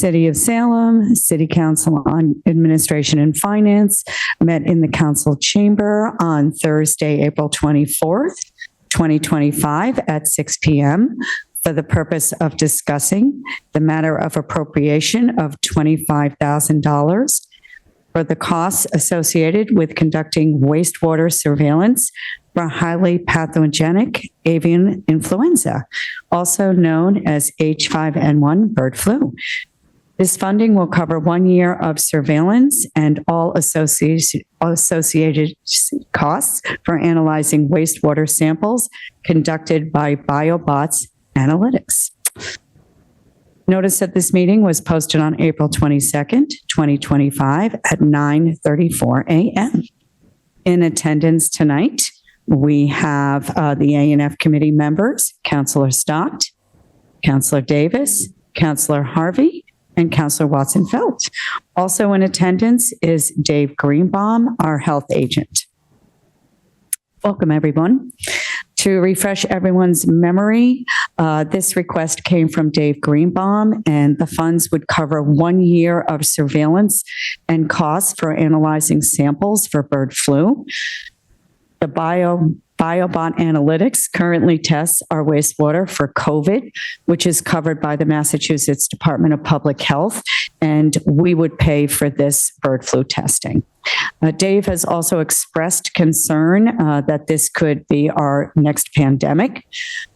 City of Salem, City Council on Administration and Finance met in the council chamber on Thursday, April 24th, 2025 at 6 p.m. for the purpose of discussing the matter of appropriation of $25,000 for the costs associated with conducting wastewater surveillance for highly pathogenic avian influenza, also known as H5N1 bird flu. This funding will cover 1 year of surveillance and all associated costs for analyzing wastewater samples conducted by BioBots Analytics. Notice that this meeting was posted on April 22nd, 2025 at 9:34 a.m. In attendance tonight, we have the A&F committee members, Councillor Stott, Councillor Davis, Councillor Harvey, and Councillor Watson-Felt. Also in attendance is Dave Greenbaum, our health agent. Welcome, everyone. To refresh everyone's memory, this request came from Dave Greenbaum, and the funds would cover 1 year of surveillance and costs for analyzing samples for bird flu. The BioBot Analytics currently tests our wastewater for COVID, which is covered by the Massachusetts Department of Public Health, and we would pay for this bird flu testing. Dave has also expressed concern that this could be our next pandemic.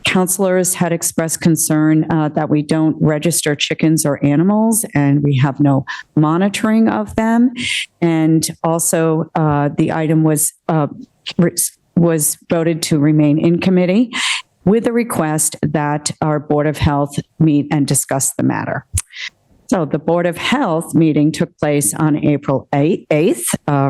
Councilors had expressed concern that we don't register chickens or animals and we have no monitoring of them. And also the item was voted to remain in committee with a request that our Board of Health meet and discuss the matter. So the Board of Health meeting took place on April 8th,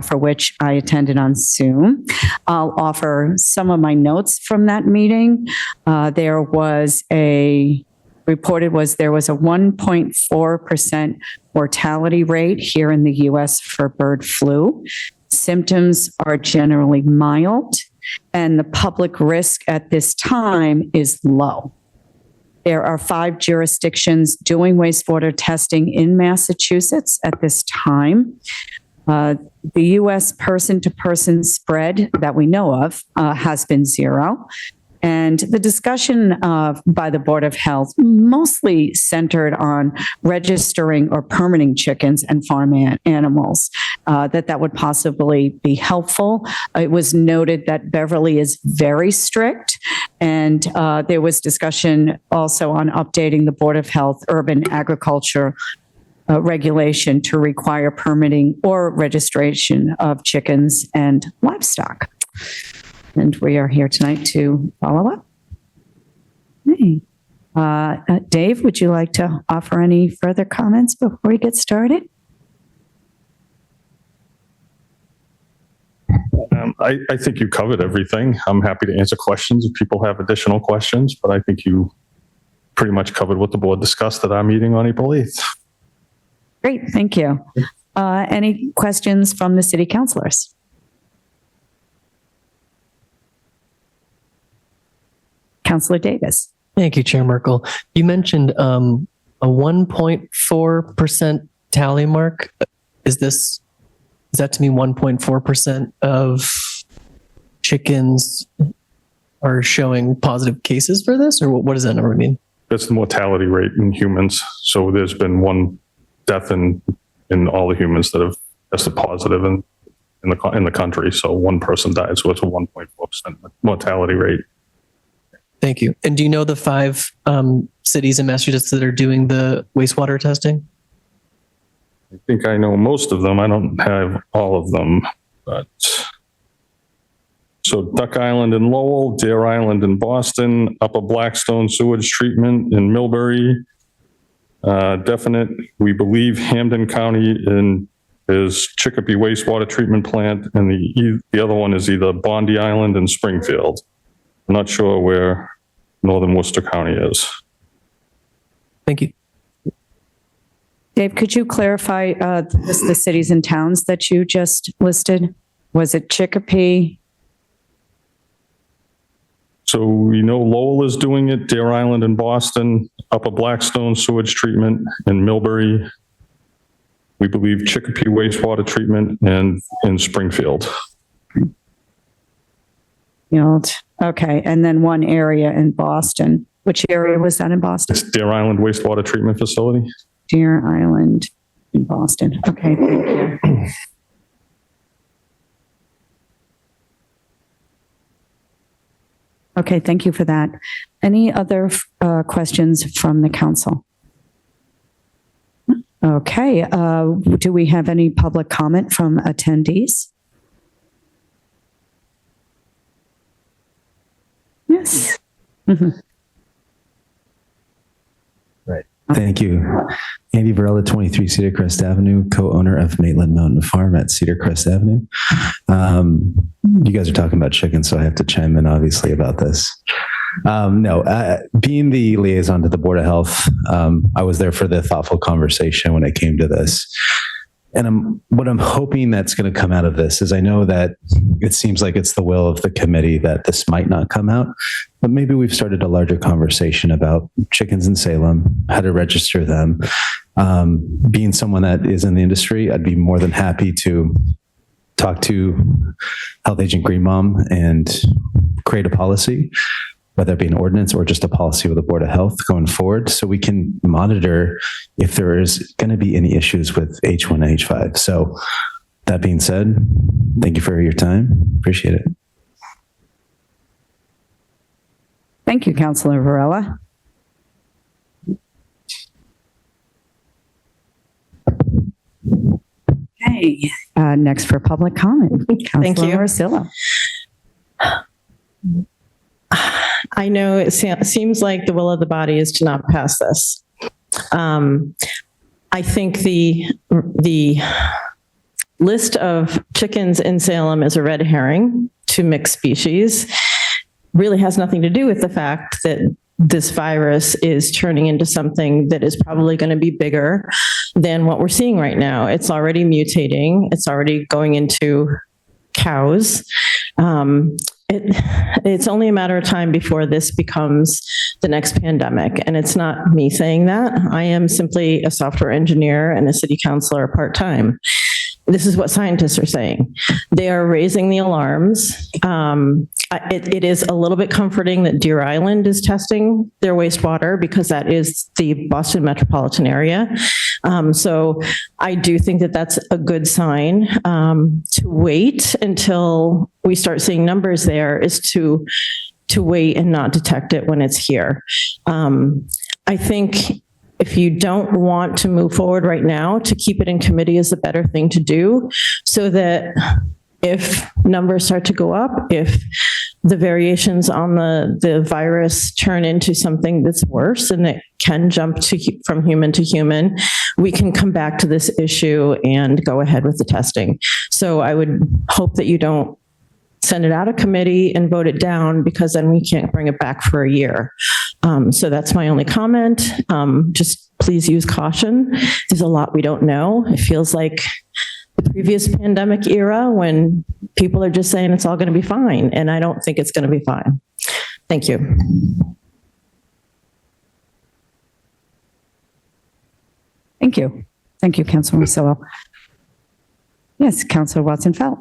for which I attended on Zoom. I'll offer some of my notes from that meeting. There was a 1.4% mortality rate here in the U.S. for bird flu. Symptoms are generally mild, and the public risk at this time is low. There are 5 jurisdictions doing wastewater testing in Massachusetts at this time. The U.S. person-to-person spread that we know of has been 0. And the discussion by the Board of Health mostly centered on registering or permitting chickens and farm animals, that would possibly be helpful. It was noted that Beverly is very strict, and there was discussion also on updating the Board of Health urban agriculture regulation to require permitting or registration of chickens and livestock. And we are here tonight to follow up. Hey. Dave, would you like to offer any further comments before we get started? I think you covered everything. I'm happy to answer questions if people have additional questions, but I think you pretty much covered what the board discussed at our meeting on April 8th. Great, thank you. Any questions from the city councilors? Councillor Davis. Thank you, Chair Merkel. You mentioned a 1.4% tally mark. Is that to mean 1.4% of chickens are showing positive cases for this, or what does that number mean? That's the mortality rate in humans. So there's been 1 death in all the humans that have tested positive in the country. So 1 person died. So it's a 1.4% mortality rate. Thank you. And do you know the 5 cities in Massachusetts that are doing the wastewater testing? I think I know most of them. I don't have all of them, but so Duck Island in Lowell, Deer Island in Boston, Upper Blackstone sewage treatment in Millbury. Definite. We believe Hampden County is Chicopee wastewater treatment plant, and the other one is either Bondi Island and Springfield. I'm not sure where northern Worcester County is. Thank you. Dave, could you clarify the cities and towns that you just listed? Was it Chicopee? So we know Lowell is doing it, Deer Island in Boston, Upper Blackstone sewage treatment in Millbury. We believe Chicopee wastewater treatment and in Springfield. Okay, and then one area in Boston. Which area was that in Boston? It's Deer Island wastewater treatment facility. Deer Island in Boston. Okay, thank you. Okay, thank you for that. Any other questions from the council? Okay, do we have any public comment from attendees? Yes. Mhm. Thank you. Andy Varela, 23 Cedar Crest Avenue, co-owner of Maitland Mountain Farm at Cedar Crest Avenue. You guys are talking about chickens, so I have to chime in obviously about this. Being the liaison to the Board of Health, I was there for the thoughtful conversation when it came to this. And what I'm hoping that's going to come out of this is I know that it seems like it's the will of the committee that this might not come out, but maybe we've started a larger conversation about chickens in Salem, how to register them. Being someone that is in the industry, I'd be more than happy to talk to Health Agent Greenbaum and create a policy, whether it be an ordinance or just a policy with the Board of Health going forward, so we can monitor if there is going to be any issues with H1 and H5. So that being said, thank you for your time. Appreciate it. Thank you, Councilor Varela. Okay, next for public comment. Thank you. Councilor Marcillo. I know it seems like the will of the body is to not pass this. I think the list of chickens in Salem is a red herring to mixed species. Really has nothing to do with the fact that this virus is turning into something that is probably going to be bigger than what we're seeing right now. It's already mutating. It's already going into cows. It's only a matter of time before this becomes the next pandemic. And it's not me saying that. I am simply a software engineer and a city councilor part-time. This is what scientists are saying. They are raising the alarms. It is a little bit comforting that Deer Island is testing their wastewater because that is the Boston metropolitan area. So I do think that that's a good sign. To wait until we start seeing numbers there is to wait and not detect it when it's here. I think if you don't want to move forward right now, to keep it in committee is a better thing to do, so that if numbers start to go up, if the variations on the virus turn into something that's worse and it can jump from human to human, we can come back to this issue and go ahead with the testing. So I would hope that you don't send it out of committee and vote it down, because then we can't bring it back for a year. So that's my only comment. Just please use caution. There's a lot we don't know. It feels like the previous pandemic era when people are just saying it's all going to be fine, and I don't think it's going to be fine. Thank you. Thank you. Thank you, Councilor Marcillo. Yes, Councilor Watson-Felt.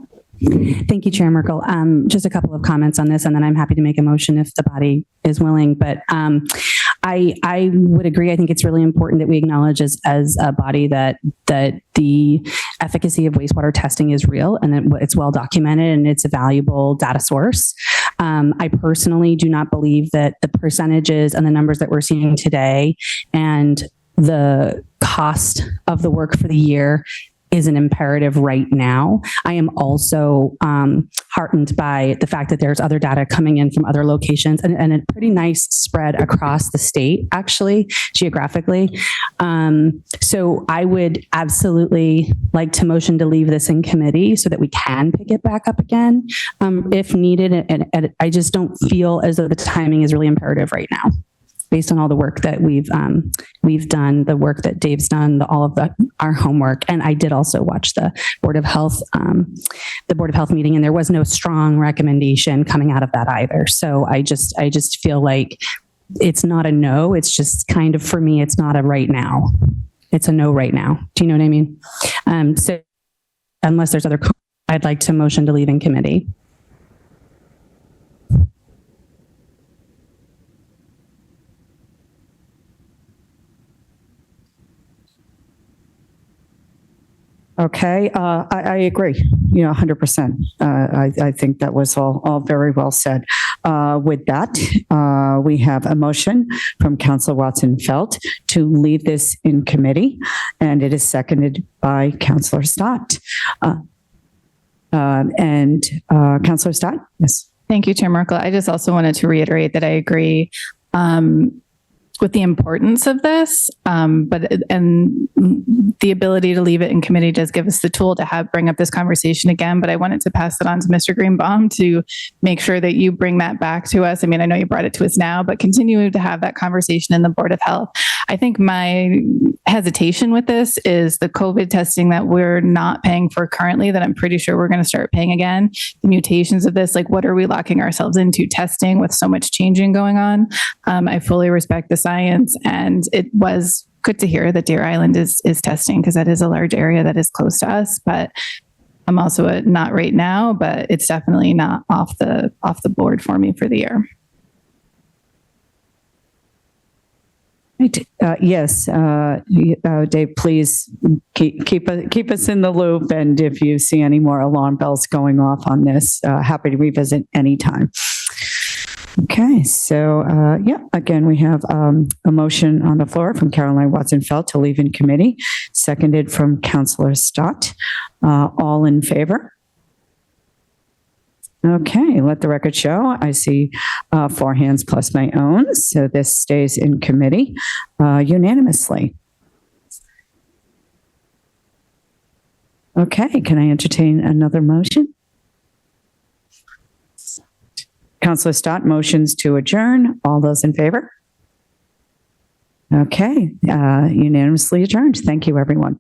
Thank you, Chair Merkel. Just a couple of comments on this, and then I'm happy to make a motion if the body is willing. But I would agree. I think it's really important that we acknowledge as a body that the efficacy of wastewater testing is real and that it's well documented and it's a valuable data source. I personally do not believe that the percentages and the numbers that we're seeing today and the cost of the work for the year is an imperative right now. I am also heartened by the fact that there's other data coming in from other locations and a pretty nice spread across the state, actually, geographically. So I would absolutely like to motion to leave this in committee so that we can pick it back up again if needed. And I just don't feel as though the timing is really imperative right now. based on all the work that we've done, the work that Dave's done, all of our homework. And I did also watch the Board of Health meeting, and there was no strong recommendation coming out of that either. So I just feel like it's not a no. It's just kind of, for me, it's not a right now. It's a no right now. Do you know what I mean? So unless there's other, I'd like to motion to leave in committee. Okay, I agree, 100%. I think that was all very well said. With that, we have a motion from Councilor Watson-Felt to leave this in committee, and it is seconded by Councilor Stott. Councilor Stott, yes. Thank you, Chair Merkel. I just also wanted to reiterate that I agree with the importance of this, and the ability to leave it in committee does give us the tool to bring up this conversation again. But I wanted to pass it on to Mr. Greenbaum to make sure that you bring that back to us. I mean, I know you brought it to us now, but continue to have that conversation in the Board of Health. I think my hesitation with this is the COVID testing that we're not paying for currently, that I'm pretty sure we're going to start paying again. The mutations of this, like, what are we locking ourselves into testing with so much changing going on? I fully respect the science, and it was good to hear that Deer Island is testing, because that is a large area that is close to us. But I'm also not right now, but it's definitely not off the board for me for the year. Yes, Dave, please keep us in the loop, and if you see any more alarm bells going off on this, happy to revisit anytime. Okay, so again, we have a motion on the floor from Caroline Watson-Felt to leave in committee, seconded from Councilor Stott. All in favor? Okay, let the record show. I see 4 hands plus my own, so this stays in committee unanimously. Okay, can I entertain another motion? Councilor Stott motions to adjourn. All those in favor? Okay, unanimously adjourned. Thank you, everyone.